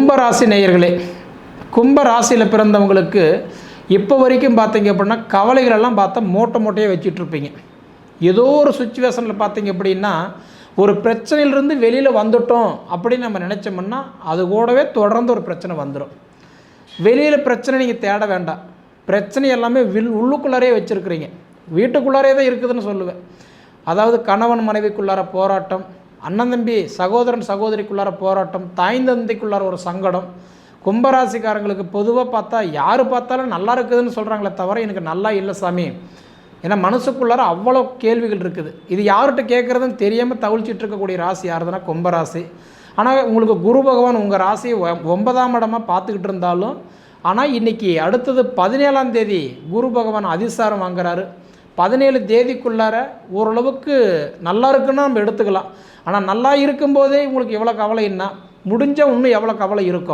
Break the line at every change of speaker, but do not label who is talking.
கும்பராசி நேயர்களே, கும்ப ராசியில் பிறந்தவங்களுக்கு இப்போ வரைக்கும் பார்த்தீங்க அப்படின்னா கவலைகளெல்லாம் பார்த்தா மூட்டையாக வச்சிட்ருப்பீங்க. ஏதோ ஒரு சுச்சுவேஷனில் பார்த்தீங்க அப்படின்னா ஒரு பிரச்சனையிலிருந்து வெளியில் வந்துட்டோம் அப்படின்னு நம்ம நினச்சோம்னா அது கூடவே தொடர்ந்து ஒரு பிரச்சனை வந்துடும். வெளியில் பிரச்சனை நீங்கள் தேட வேண்டாம். பிரச்சனை எல்லாமே உள்ளுக்குள்ளாரே வச்சுருக்கிறீங்க, வீட்டுக்குள்ளாரே தான் இருக்குதுன்னு சொல்லுவேன். அதாவது கணவன் மனைவிக்குள்ளார போராட்டம், அண்ணன் தம்பி சகோதரன் சகோதரிக்குள்ளார போராட்டம், தாய் தந்தைக்குள்ளார ஒரு சங்கடம். கும்பராசிக்காரங்களுக்கு பொதுவாக பார்த்தா யார் பார்த்தாலும் நல்லா இருக்குதுன்னு சொல்கிறாங்களே தவிர எனக்கு நல்லா இல்லை சாமி. ஏன்னா மனசுக்குள்ளார அவ்வளோ கேள்விகள் இருக்குது. இது யார்கிட்ட கேட்குறதுன்னு தெரியாமல் தவிழ்ச்சிட்டு இருக்கக்கூடிய ராசி யாருதுன்னா கும்பராசி. ஆனால் உங்களுக்கு குரு பகவான் உங்கள் ராசியை 9ஆம் இடமாக பார்த்துக்கிட்டு இருந்தாலும், ஆனால் இன்றைக்கி அடுத்தது 17ஆம் தேதி குரு பகவான் அதிசாரம் வாங்குறாரு. 17 தேதிக்குள்ளார ஓரளவுக்கு நல்லா இருக்குன்னா நம்ம எடுத்துக்கலாம். ஆனால் நல்லா இருக்கும்போதே உங்களுக்கு எவ்வளோ கவலைன்னா முடிஞ்சால் இன்னும் எவ்வளோ கவலை இருக்கும்.